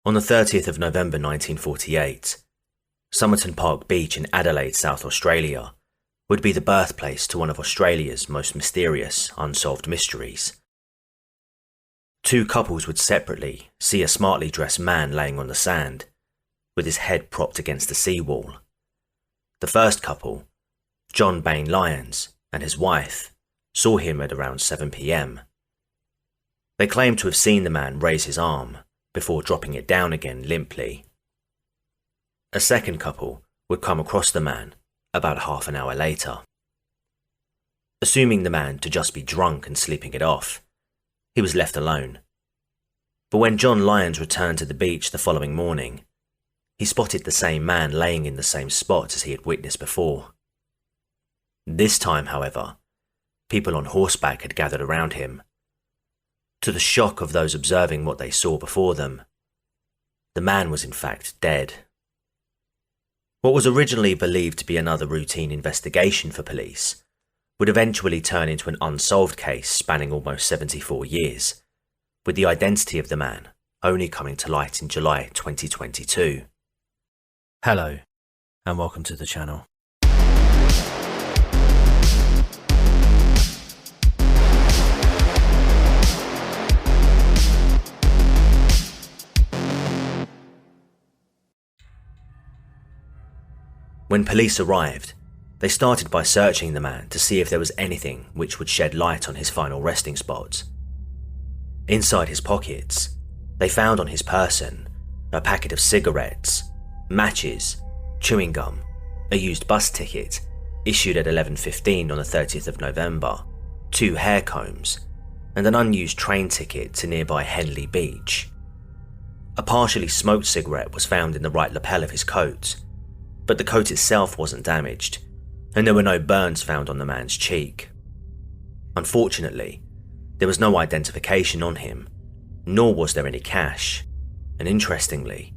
On the 30th of November 1948, Somerton Park Beach in Adelaide, South Australia, would be the birthplace to one of Australia's most mysterious unsolved mysteries. Two couples would separately see a smartly dressed man laying on the sand, with his head propped against the seawall. The first couple, John Bain Lyons and his wife, saw him at around 7 p.m. They claimed to have seen the man raise his arm before dropping it down again limply. A second couple would come across the man about half an hour later. Assuming the man to just be drunk and sleeping it off, he was left alone. But when John Lyons returned to the beach the following morning, he spotted the same man laying in the same spot as he had witnessed before. This time, however, people on horseback had gathered around him. To the shock of those observing what they saw before them, the man was in fact dead. What was originally believed to be another routine investigation for police would eventually turn into an unsolved case spanning almost 74 years, with the identity of the man only coming to light in July 2022. Hello, and welcome to the channel. When police arrived, they started by searching the man to see if there was anything which would shed light on his final resting spot. Inside his pockets, they found on his person a packet of cigarettes, matches, chewing gum, a used bus ticket issued at 11:15 on the 30th of November, 2 hair combs, and an unused train ticket to nearby Henley Beach. A partially smoked cigarette was found in the right lapel of his coat, but the coat itself wasn't damaged, and there were no burns found on the man's cheek. Unfortunately, there was no identification on him, nor was there any cash, and interestingly,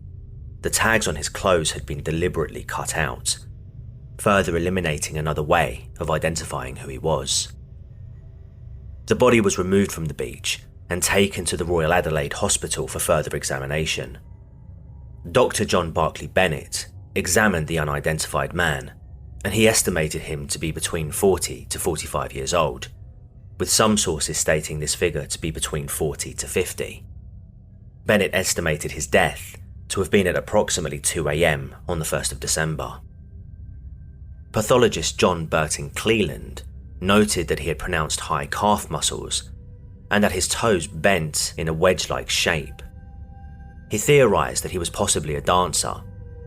the tags on his clothes had been deliberately cut out, further eliminating another way of identifying who he was. The body was removed from the beach and taken to the Royal Adelaide Hospital for further examination. Dr. John Barclay Bennett examined the unidentified man, and he estimated him to be between 40 to 45 years old, with some sources stating this figure to be between 40 to 50. Bennett estimated his death to have been at approximately 2 a.m. on the 1st of December. Pathologist John Burton Cleland noted that he had pronounced high calf muscles and that his toes bent in a wedge-like shape. He theorized that he was possibly a dancer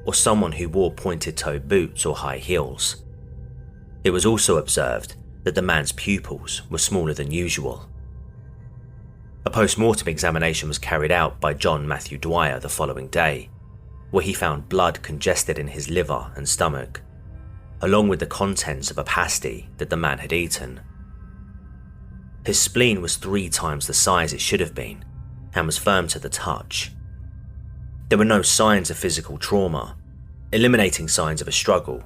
or someone who wore pointed-toe boots or high heels. It was also observed that the man's pupils were smaller than usual. A post-mortem examination was carried out by John Matthew Dwyer the following day, where he found blood congested in his liver and stomach, along with the contents of a pasty that the man had eaten. His spleen was 3 times the size it should have been and was firm to the touch. There were no signs of physical trauma, eliminating signs of a struggle,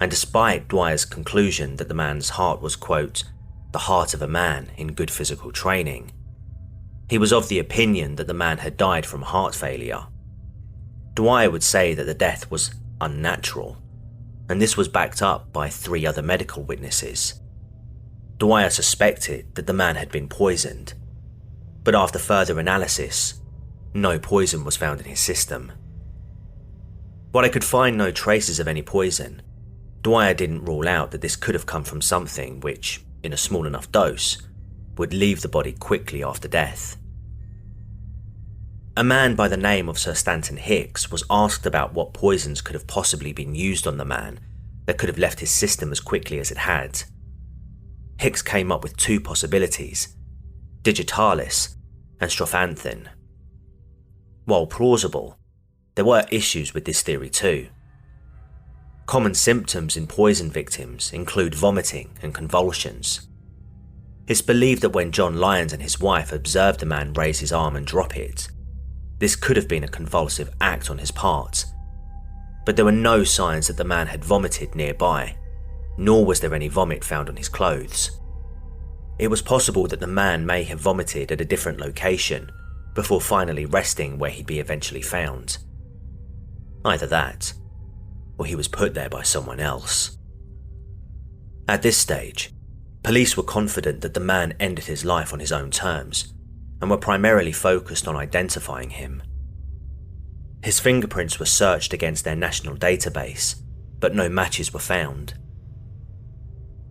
and despite Dwyer's conclusion that the man's heart was, quote, the heart of a man in good physical training, he was of the opinion that the man had died from heart failure. Dwyer would say that the death was unnatural, and this was backed up by 3 other medical witnesses. Dwyer suspected that the man had been poisoned, but after further analysis, no poison was found in his system. While they could find no traces of any poison, Dwyer didn't rule out that this could have come from something which, in a small enough dose, would leave the body quickly after death. A man by the name of Sir Stanton Hicks was asked about what poisons could have possibly been used on the man that could have left his system as quickly as it had. Hicks came up with 2 possibilities, digitalis and strophanthin. While plausible, there were issues with this theory too. Common symptoms in poison victims include vomiting and convulsions. It's believed that when John Lyons and his wife observed the man raise his arm and drop it, this could have been a convulsive act on his part, but there were no signs that the man had vomited nearby, nor was there any vomit found on his clothes. It was possible that the man may have vomited at a different location, before finally resting where he'd be eventually found. Either that, or he was put there by someone else. At this stage, police were confident that the man ended his life on his own terms and were primarily focused on identifying him. His fingerprints were searched against their national database, but no matches were found.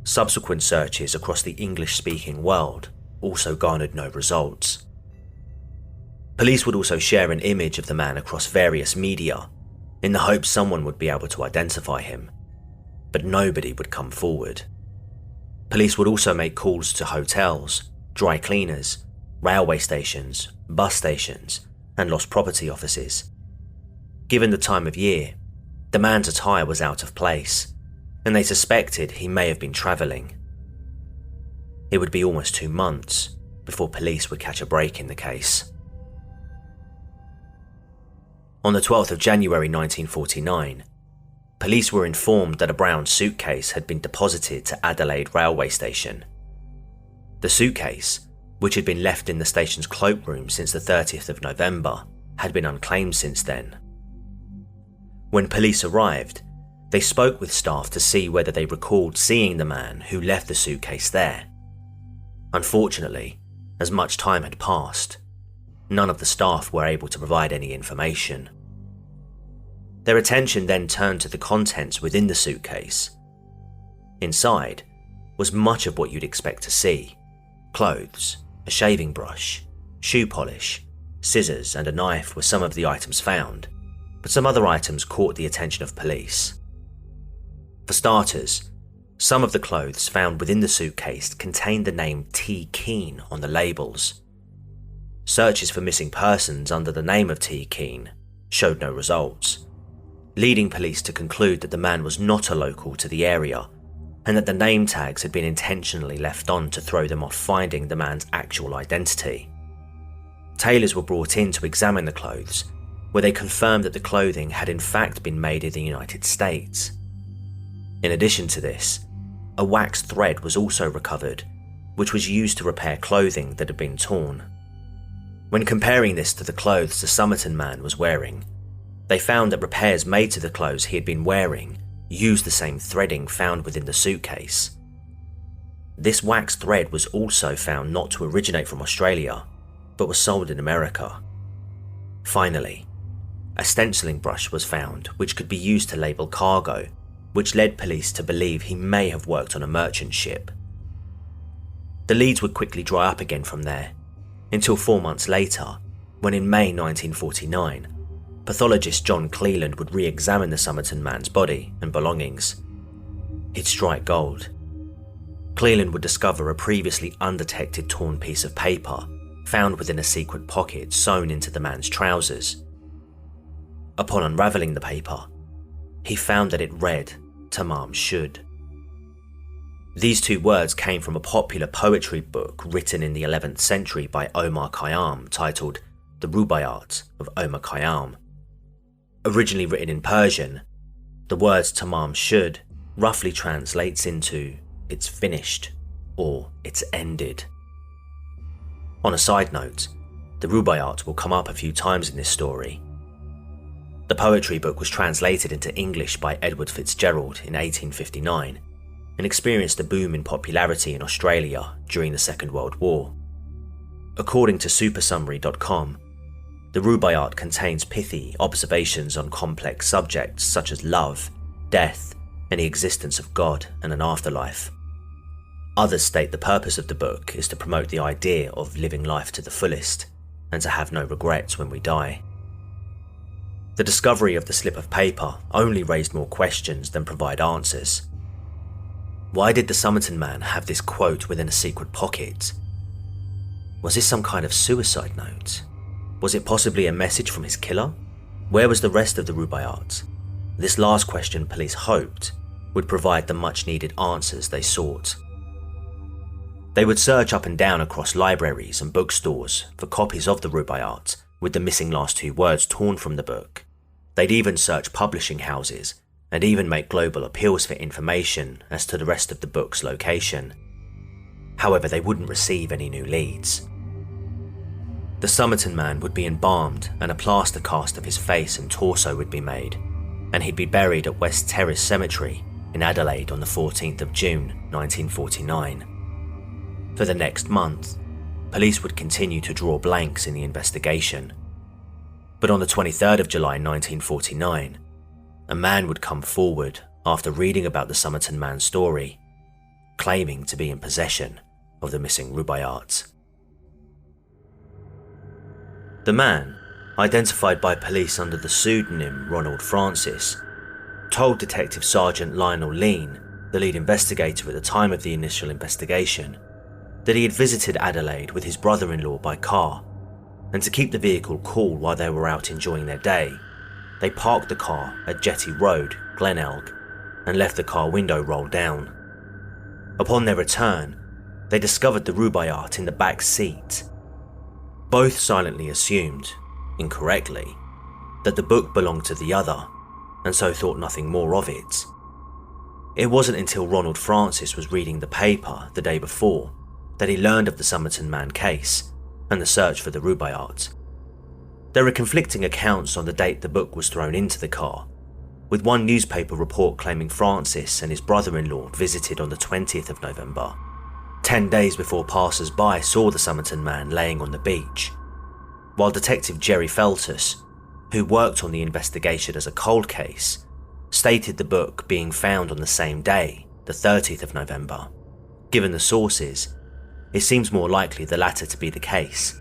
Subsequent searches across the English-speaking world also garnered no results. Police would also share an image of the man across various media in the hope someone would be able to identify him, but nobody would come forward. Police would also make calls to hotels, dry cleaners, railway stations, bus stations, and lost property offices. Given the time of year, the man's attire was out of place, and they suspected he may have been travelling. It would be almost 2 months before police would catch a break in the case. On the 12th of January 1949, police were informed that a brown suitcase had been deposited to Adelaide railway station. The suitcase, which had been left in the station's cloakroom since the 30th of November, had been unclaimed since then. When police arrived, they spoke with staff to see whether they recalled seeing the man who left the suitcase there. Unfortunately, as much time had passed, none of the staff were able to provide any information. Their attention then turned to the contents within the suitcase. Inside was much of what you'd expect to see: clothes, a shaving brush, shoe polish, scissors, and a knife were some of the items found, but some other items caught the attention of police. For starters, some of the clothes found within the suitcase contained the name T. Keane on the labels. Searches for missing persons under the name of T. Keane showed no results, leading police to conclude that the man was not a local to the area and that the name tags had been intentionally left on to throw them off finding the man's actual identity. Tailors were brought in to examine the clothes, where they confirmed that the clothing had in fact been made in the United States. In addition to this, a wax thread was also recovered, which was used to repair clothing that had been torn. When comparing this to the clothes the Somerton man was wearing, they found that repairs made to the clothes he had been wearing used the same threading found within the suitcase. This wax thread was also found not to originate from Australia, but was sold in America. Finally, a stenciling brush was found which could be used to label cargo, which led police to believe he may have worked on a merchant ship. The leads would quickly dry up again from there, until 4 months later, when in May 1949, pathologist John Cleland would re-examine the Somerton man's body and belongings. He'd strike gold. Cleland would discover a previously undetected torn piece of paper found within a secret pocket sewn into the man's trousers. Upon unravelling the paper, he found that it read, Tamam Shud. These 2 words came from a popular poetry book written in the 11th century by Omar Khayyam titled The Rubaiyat of Omar Khayyam. Originally written in Persian, the words Tamam Shud roughly translates into "it's finished" or "it's ended." On a side note, the Rubaiyat will come up a few times in this story. The poetry book was translated into English by Edward Fitzgerald in 1859 and experienced a boom in popularity in Australia during the Second World War. According to supersummary.com, the Rubaiyat contains pithy observations on complex subjects such as love, death, and the existence of God and an afterlife. Others state the purpose of the book is to promote the idea of living life to the fullest and to have no regrets when we die. The discovery of the slip of paper only raised more questions than provide answers. Why did the Somerton man have this quote within a secret pocket? Was this some kind of suicide note? Was it possibly a message from his killer? Where was the rest of the Rubaiyat? This last question police hoped would provide the much needed answers they sought. They would search up and down across libraries and bookstores for copies of the Rubaiyat with the missing last 2 words torn from the book. They'd even search publishing houses and even make global appeals for information as to the rest of the book's location. However, they wouldn't receive any new leads. The Somerton man would be embalmed and a plaster cast of his face and torso would be made, and he'd be buried at West Terrace Cemetery in Adelaide on the 14th of June 1949. For the next month, police would continue to draw blanks in the investigation. But on the 23rd of July 1949, a man would come forward after reading about the Somerton man's story, claiming to be in possession of the missing Rubaiyat. The man, identified by police under the pseudonym Ronald Francis, told Detective Sergeant Lionel Lean, the lead investigator at the time of the initial investigation, that he had visited Adelaide with his brother-in-law by car, and to keep the vehicle cool while they were out enjoying their day, they parked the car at Jetty Road, Glenelg, and left the car window rolled down. Upon their return, they discovered the Rubaiyat in the back seat. Both silently assumed, incorrectly, that the book belonged to the other, and so thought nothing more of it. It wasn't until Ronald Francis was reading the paper the day before that he learned of the Somerton man case and the search for the Rubaiyat. There are conflicting accounts on the date the book was thrown into the car, with one newspaper report claiming Francis and his brother-in-law visited on the 20th of November, 10 days before passers-by saw the Somerton man laying on the beach, while Detective Jerry Feltus, who worked on the investigation as a cold case, stated the book being found on the same day, the 30th of November. Given the sources, it seems more likely the latter to be the case,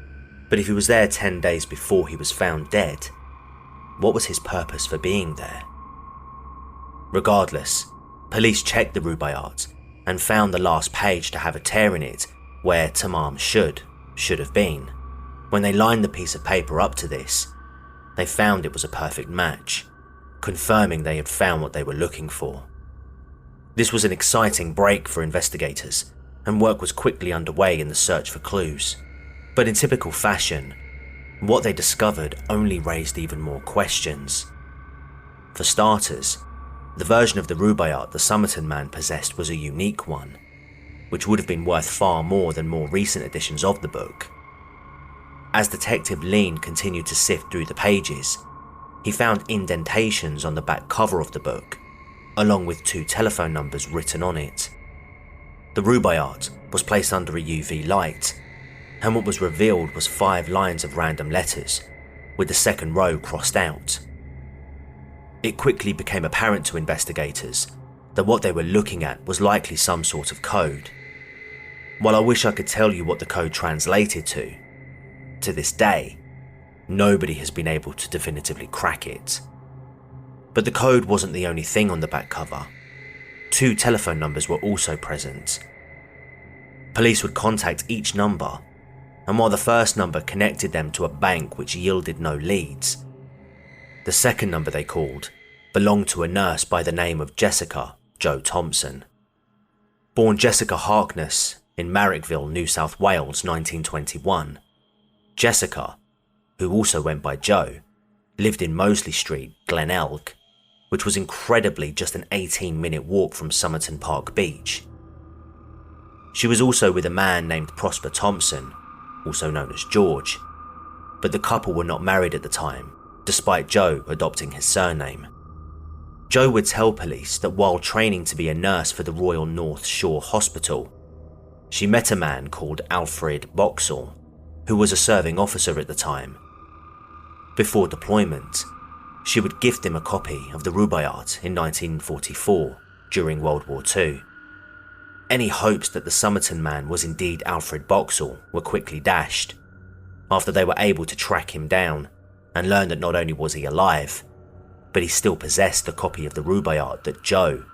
but if he was there 10 days before he was found dead, what was his purpose for being there? Regardless, police checked the Rubaiyat and found the last page to have a tear in it where Tamam should have been. When they lined the piece of paper up to this, they found it was a perfect match, confirming they had found what they were looking for. This was an exciting break for investigators, and work was quickly underway in the search for clues. But in typical fashion, what they discovered only raised even more questions. For starters, the version of the Rubaiyat the Somerton man possessed was a unique one, which would have been worth far more than more recent editions of the book. As Detective Lean continued to sift through the pages, he found indentations on the back cover of the book, along with 2 telephone numbers written on it. The Rubaiyat was placed under a UV light, and what was revealed was 5 lines of random letters, with the second row crossed out. It quickly became apparent to investigators that what they were looking at was likely some sort of code. While I wish I could tell you what the code translated to this day, nobody has been able to definitively crack it. But the code wasn't the only thing on the back cover. 2 telephone numbers were also present. Police would contact each number, and while the first number connected them to a bank which yielded no leads, the second number they called belonged to a nurse by the name of Jessica Jo Thompson. Born Jessica Harkness in Marrickville, New South Wales, 1921, Jessica, who also went by Jo, lived in Mosley Street, Glenelg, which was incredibly just an 18-minute walk from Somerton Park Beach. She was also with a man named Prosper Thompson, also known as George, but the couple were not married at the time, despite Jo adopting his surname. Jo would tell police that while training to be a nurse for the Royal North Shore Hospital, she met a man called Alfred Boxall, who was a serving officer at the time. Before deployment, she would gift him a copy of the Rubaiyat in 1944 during World War II. Any hopes that the Somerton man was indeed Alfred Boxall were quickly dashed, after they were able to track him down and learn that not only was he alive, but he still possessed a copy of the Rubaiyat that Jo,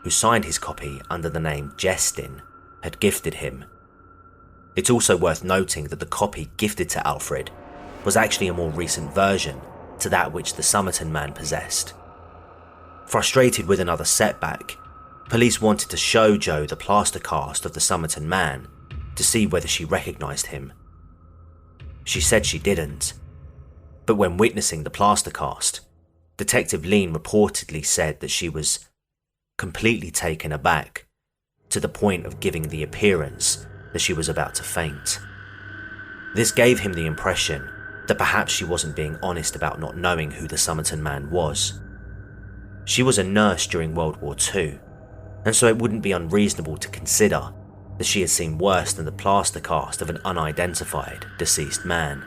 who signed his copy under the name Jestin, had gifted him. It's also worth noting that the copy gifted to Alfred was actually a more recent version to that which the Somerton man possessed. Frustrated with another setback, police wanted to show Jo the plaster cast of the Somerton man to see whether she recognised him. She said she didn't, but when witnessing the plaster cast, Detective Lean reportedly said that she was completely taken aback, to the point of giving the appearance that she was about to faint. This gave him the impression that perhaps she wasn't being honest about not knowing who the Somerton man was. She was a nurse during World War II, and so it wouldn't be unreasonable to consider that she had seen worse than the plaster cast of an unidentified deceased man.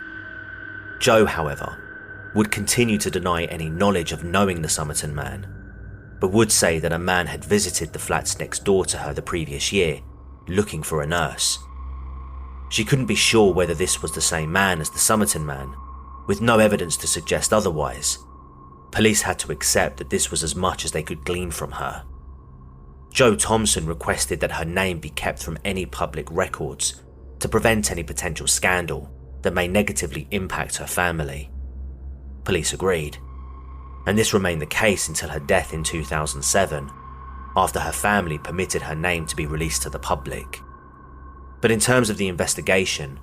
Joe, however, would continue to deny any knowledge of knowing the Somerton man, but would say that a man had visited the flats next door to her the previous year, looking for a nurse. She couldn't be sure whether this was the same man as the Somerton man, with no evidence to suggest otherwise. Police had to accept that this was as much as they could glean from her. Joe Thompson requested that her name be kept from any public records to prevent any potential scandal that may negatively impact her family. Police agreed, and this remained the case until her death in 2007, after her family permitted her name to be released to the public. But in terms of the investigation,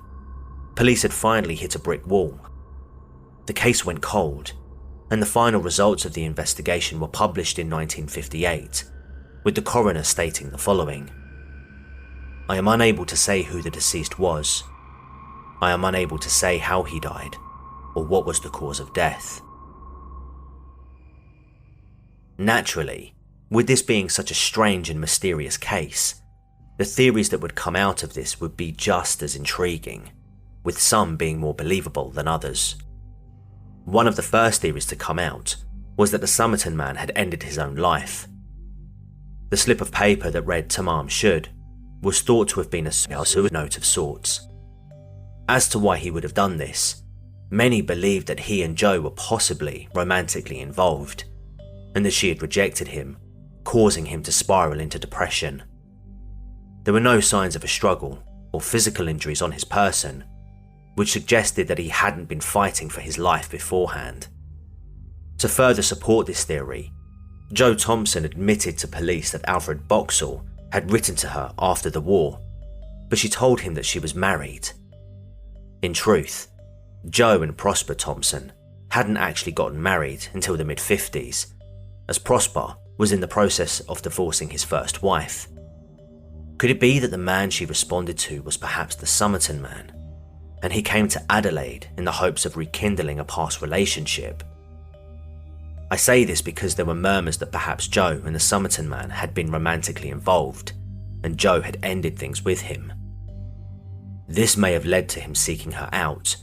police had finally hit a brick wall. The case went cold, and the final results of the investigation were published in 1958, with the coroner stating the following: "I am unable to say who the deceased was. I am unable to say how he died, or what was the cause of death." Naturally, with this being such a strange and mysterious case, the theories that would come out of this would be just as intriguing, with some being more believable than others. One of the first theories to come out was that the Somerton man had ended his own life. The slip of paper that read Tamam Shud was thought to have been a suicide note of sorts. As to why he would have done this, many believed that he and Joe were possibly romantically involved, and that she had rejected him, causing him to spiral into depression. There were no signs of a struggle or physical injuries on his person, which suggested that he hadn't been fighting for his life beforehand. To further support this theory, Joe Thompson admitted to police that Alfred Boxall had written to her after the war, but she told him that she was married. In truth, Joe and Prosper Thompson hadn't actually gotten married until the mid-50s, as Prosper was in the process of divorcing his first wife. Could it be that the man she responded to was perhaps the Somerton man, and he came to Adelaide in the hopes of rekindling a past relationship? I say this because there were murmurs that perhaps Joe and the Somerton man had been romantically involved, and Joe had ended things with him. This may have led to him seeking her out,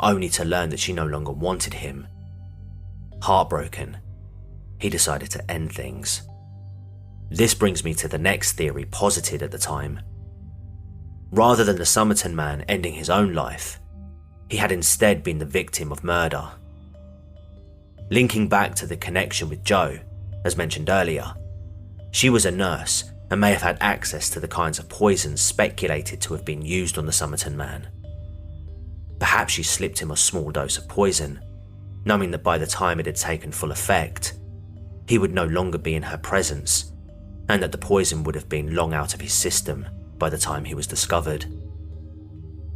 only to learn that she no longer wanted him. Heartbroken, he decided to end things. This brings me to the next theory posited at the time. Rather than the Somerton man ending his own life, he had instead been the victim of murder. Linking back to the connection with Joe, as mentioned earlier, she was a nurse and may have had access to the kinds of poisons speculated to have been used on the Somerton man. Perhaps she slipped him a small dose of poison, knowing that by the time it had taken full effect, he would no longer be in her presence, and that the poison would have been long out of his system by the time he was discovered.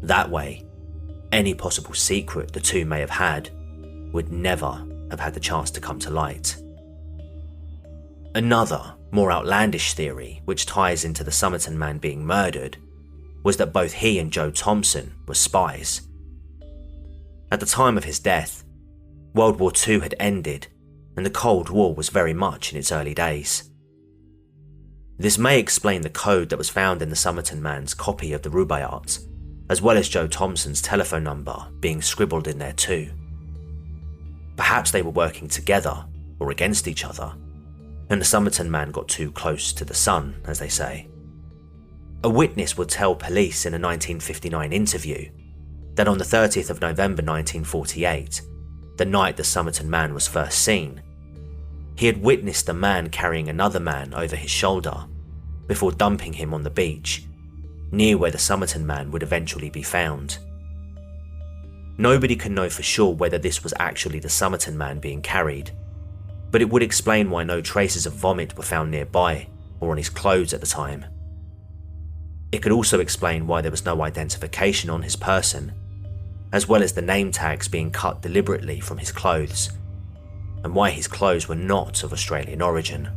That way, any possible secret the two may have had would never have had the chance to come to light. Another, more outlandish theory which ties into the Somerton man being murdered was that both he and Joe Thompson were spies. At the time of his death, World War II had ended and the Cold War was very much in its early days. This may explain the code that was found in the Somerton man's copy of the Rubaiyat, as well as Joe Thompson's telephone number being scribbled in there too. Perhaps they were working together or against each other, and the Somerton man got too close to the sun, as they say. A witness would tell police in a 1959 interview that on the 30th of November 1948, the night the Somerton man was first seen, he had witnessed a man carrying another man over his shoulder before dumping him on the beach, near where the Somerton man would eventually be found. Nobody can know for sure whether this was actually the Somerton man being carried, but it would explain why no traces of vomit were found nearby or on his clothes at the time. It could also explain why there was no identification on his person, as well as the name tags being cut deliberately from his clothes, and why his clothes were not of Australian origin.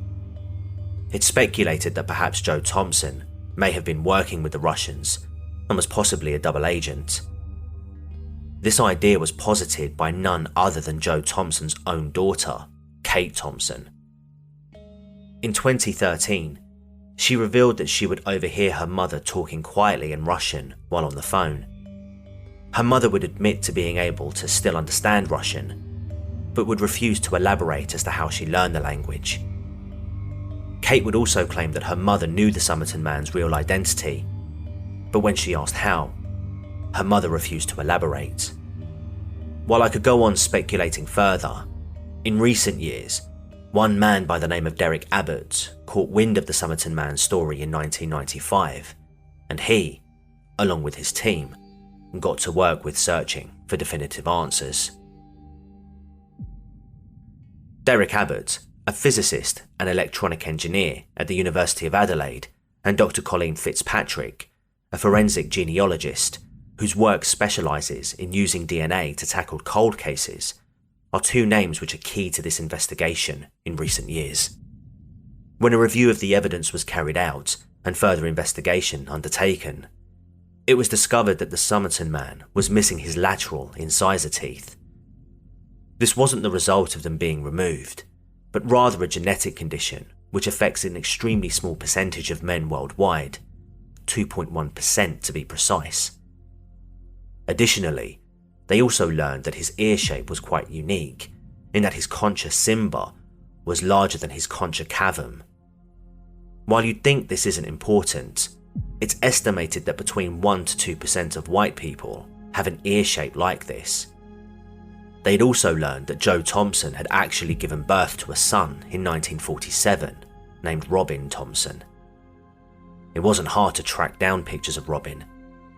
It's speculated that perhaps Joe Thompson may have been working with the Russians and was possibly a double agent. This idea was posited by none other than Joe Thompson's own daughter, Kate Thompson. In 2013, she revealed that she would overhear her mother talking quietly in Russian while on the phone. Her mother would admit to being able to still understand Russian, but would refuse to elaborate as to how she learned the language. Kate would also claim that her mother knew the Somerton man's real identity, but when she asked how, her mother refused to elaborate. While I could go on speculating further, in recent years, one man by the name of Derek Abbott caught wind of the Somerton man's story in 1995, and he, along with his team, got to work with searching for definitive answers. Derek Abbott, a physicist and electronic engineer at the University of Adelaide, and Dr. Colleen Fitzpatrick, a forensic genealogist whose work specialises in using DNA to tackle cold cases, are two names which are key to this investigation in recent years. When a review of the evidence was carried out and further investigation undertaken, it was discovered that the Somerton man was missing his lateral incisor teeth. This wasn't the result of them being removed, but rather a genetic condition which affects an extremely small percentage of men worldwide, 2.1% to be precise. Additionally, they also learned that his ear shape was quite unique, in that his concha cymba was larger than his concha cavum. While you'd think this isn't important, it's estimated that between 1 to 2% of white people have an ear shape like this. They'd also learned that Joe Thompson had actually given birth to a son in 1947, named Robin Thompson. It wasn't hard to track down pictures of Robin,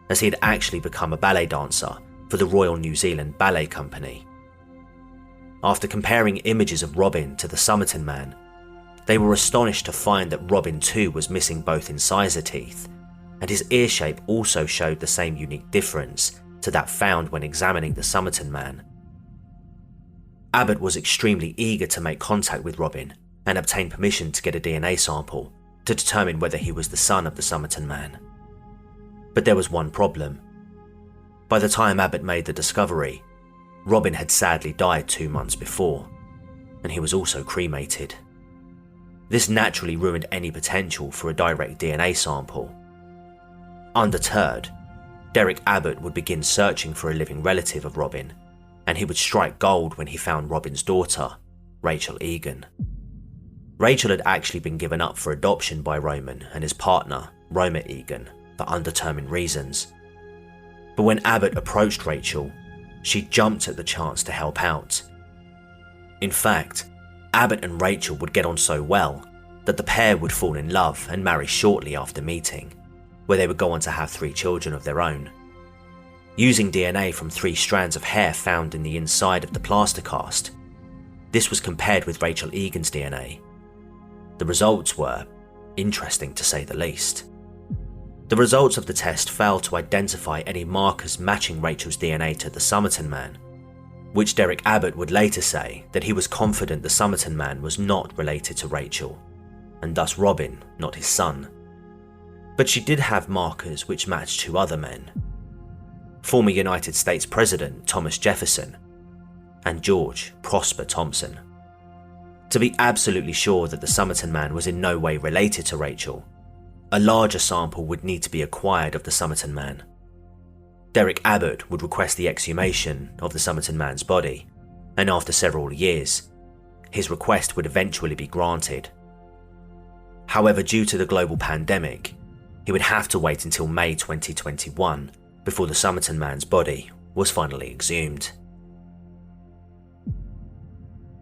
as he had actually become a ballet dancer for the Royal New Zealand Ballet Company. After comparing images of Robin to the Somerton man, they were astonished to find that Robin too was missing both incisor teeth, and his ear shape also showed the same unique difference to that found when examining the Somerton man. Abbott was extremely eager to make contact with Robin and obtain permission to get a DNA sample to determine whether he was the son of the Somerton man. But there was one problem. By the time Abbott made the discovery, Robin had sadly died 2 months before, and he was also cremated. This naturally ruined any potential for a direct DNA sample. Undeterred, Derek Abbott would begin searching for a living relative of Robin, and he would strike gold when he found Robin's daughter, Rachel Egan. Rachel had actually been given up for adoption by Roman and his partner, Roma Egan, for undetermined reasons. But when Abbott approached Rachel, she jumped at the chance to help out. In fact, Abbott and Rachel would get on so well that the pair would fall in love and marry shortly after meeting, where they would go on to have 3 children of their own. Using DNA from 3 strands of hair found in the inside of the plaster cast, this was compared with Rachel Egan's DNA. The results were interesting to say the least. The results of the test failed to identify any markers matching Rachel's DNA to the Somerton man, which Derek Abbott would later say that he was confident the Somerton man was not related to Rachel, and thus Robin not his son. But she did have markers which matched 2 other men: former United States President Thomas Jefferson and George Prosper Thompson. To be absolutely sure that the Somerton man was in no way related to Rachel, a larger sample would need to be acquired of the Somerton man. Derek Abbott would request the exhumation of the Somerton man's body, and after several years, his request would eventually be granted. However, due to the global pandemic, he would have to wait until May 2021 before the Somerton man's body was finally exhumed.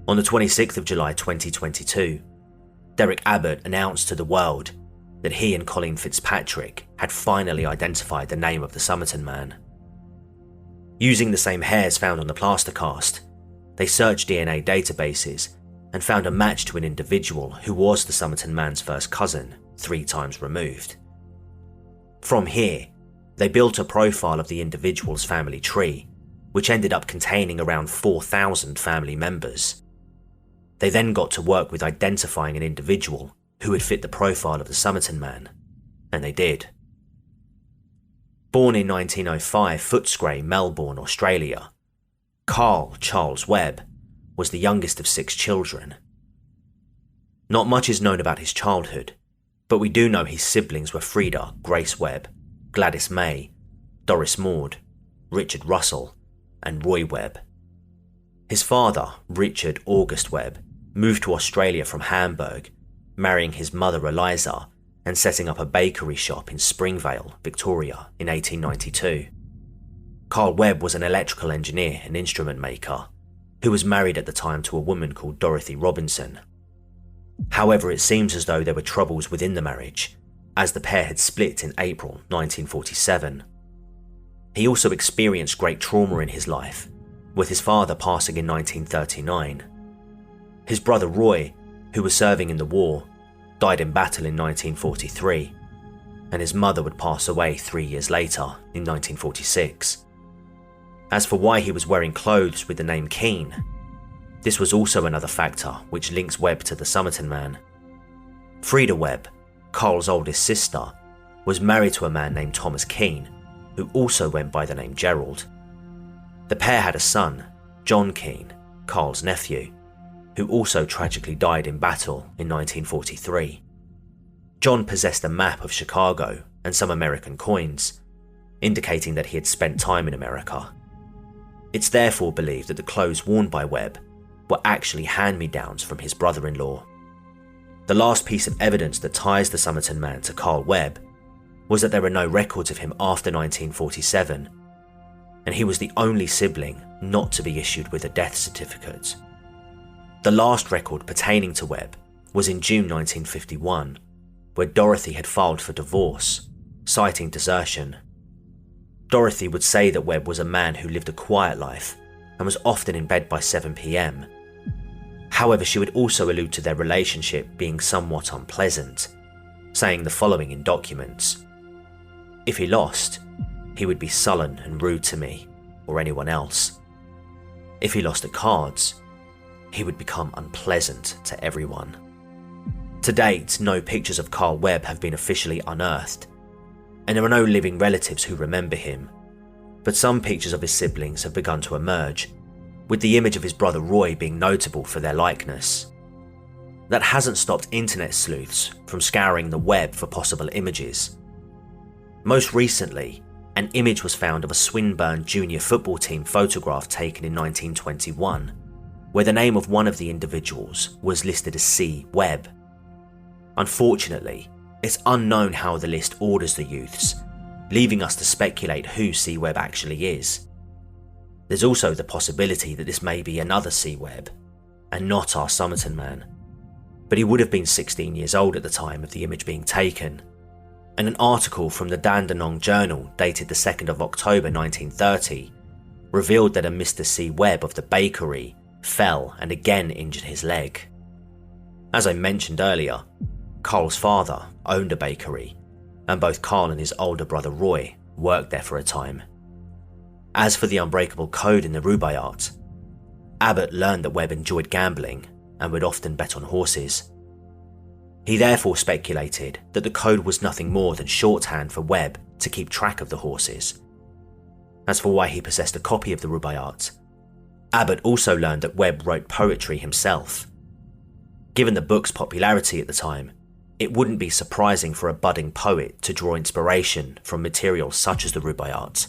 On the 26th of July 2022, Derek Abbott announced to the world that he and Colleen Fitzpatrick had finally identified the name of the Somerton man. Using the same hairs found on the plaster cast, they searched DNA databases and found a match to an individual who was the Somerton man's first cousin 3 times removed. From here, they built a profile of the individual's family tree, which ended up containing around 4,000 family members. They then got to work with identifying an individual who would fit the profile of the Somerton man, and they did. Born in 1905 Footscray, Melbourne, Australia, Carl Charles Webb was the youngest of 6 children. Not much is known about his childhood, but we do know his siblings were Frida Grace Webb, Gladys May, Doris Maud, Richard Russell, and Roy Webb. His father, Richard August Webb, moved to Australia from Hamburg, marrying his mother Eliza and setting up a bakery shop in Springvale, Victoria in 1892. Carl Webb was an electrical engineer and instrument maker who was married at the time to a woman called Dorothy Robinson. However, it seems as though there were troubles within the marriage, as the pair had split in April 1947. He also experienced great trauma in his life, with his father passing in 1939. His brother Roy, who was serving in the war, died in battle in 1943, and his mother would pass away 3 years later in 1946. As for why he was wearing clothes with the name Keane, this was also another factor which links Webb to the Somerton man. Frida Webb, Carl's oldest sister, was married to a man named Thomas Keane, who also went by the name Gerald. The pair had a son, John Keane, Carl's nephew, who also tragically died in battle in 1943. John possessed a map of Chicago and some American coins, indicating that he had spent time in America. It's therefore believed that the clothes worn by Webb were actually hand-me-downs from his brother-in-law. The last piece of evidence that ties the Somerton man to Carl Webb was that there are no records of him after 1947, and he was the only sibling not to be issued with a death certificate. The last record pertaining to Webb was in June 1951, where Dorothy had filed for divorce, citing desertion. Dorothy would say that Webb was a man who lived a quiet life and was often in bed by 7 p.m. However, she would also allude to their relationship being somewhat unpleasant, saying the following in documents: "If he lost, he would be sullen and rude to me or anyone else. If he lost at cards, he would become unpleasant to everyone." To date, no pictures of Carl Webb have been officially unearthed, and there are no living relatives who remember him, but some pictures of his siblings have begun to emerge, with the image of his brother Roy being notable for their likeness. That hasn't stopped internet sleuths from scouring the web for possible images. Most recently, an image was found of a Swinburne junior football team photograph taken in 1921, where the name of one of the individuals was listed as C. Webb. Unfortunately, it's unknown how the list orders the youths, leaving us to speculate who C. Webb actually is. There's also the possibility that this may be another C. Webb, and not our Somerton man, but he would have been 16 years old at the time of the image being taken, and an article from the Dandenong Journal dated the 2nd of October 1930 revealed that a Mr. C. Webb of the bakery fell and again injured his leg. As I mentioned earlier, Carl's father owned a bakery, and both Carl and his older brother Roy worked there for a time. As for the unbreakable code in the Rubaiyat, Abbott learned that Webb enjoyed gambling and would often bet on horses. He therefore speculated that the code was nothing more than shorthand for Webb to keep track of the horses. As for why he possessed a copy of the Rubaiyat, Abbott also learned that Webb wrote poetry himself. Given the book's popularity at the time, it wouldn't be surprising for a budding poet to draw inspiration from materials such as the Rubaiyat.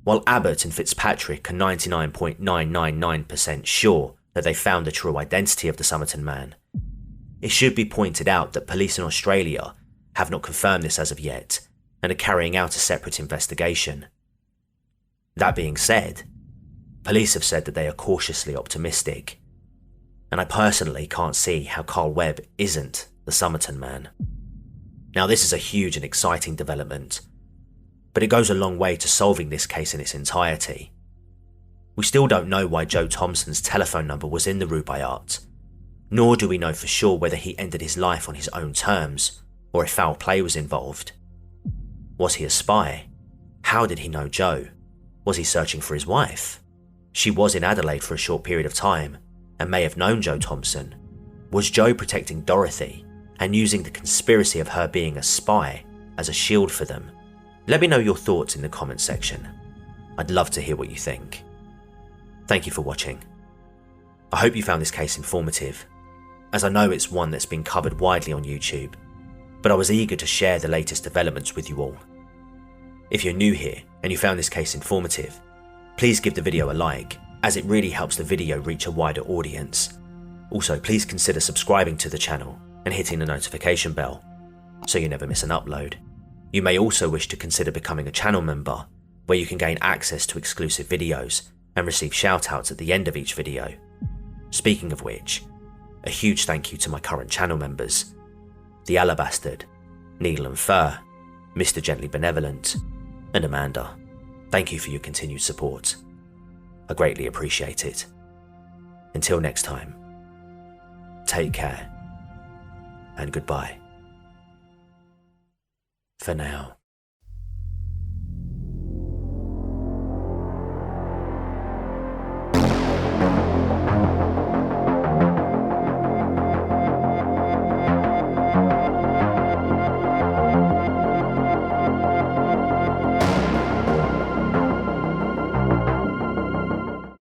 While Abbott and Fitzpatrick are 99.999% sure that they found the true identity of the Somerton man, it should be pointed out that police in Australia have not confirmed this as of yet and are carrying out a separate investigation. That being said, police have said that they are cautiously optimistic, and I personally can't see how Carl Webb isn't the Somerton man. Now, this is a huge and exciting development, but it goes a long way to solving this case in its entirety. We still don't know why Joe Thompson's telephone number was in the Rubaiyat, nor do we know for sure whether he ended his life on his own terms or if foul play was involved. Was he a spy? How did he know Joe? Was he searching for his wife? She was in Adelaide for a short period of time and may have known Joe Thompson. Was Joe protecting Dorothy and using the conspiracy of her being a spy as a shield for them? Let me know your thoughts in the comments section. I'd love to hear what you think. Thank you for watching. I hope you found this case informative, as I know it's one that's been covered widely on YouTube, but I was eager to share the latest developments with you all. If you're new here and you found this case informative, please give the video a like, as it really helps the video reach a wider audience. Also, please consider subscribing to the channel and hitting the notification bell so you never miss an upload. You may also wish to consider becoming a channel member, where you can gain access to exclusive videos and receive shoutouts at the end of each video. Speaking of which, a huge thank you to my current channel members: The Alabastard, Needle and Fur, Mr. Gently Benevolent, and Amanda. Thank you for your continued support. I greatly appreciate it. Until next time, take care and goodbye. For now.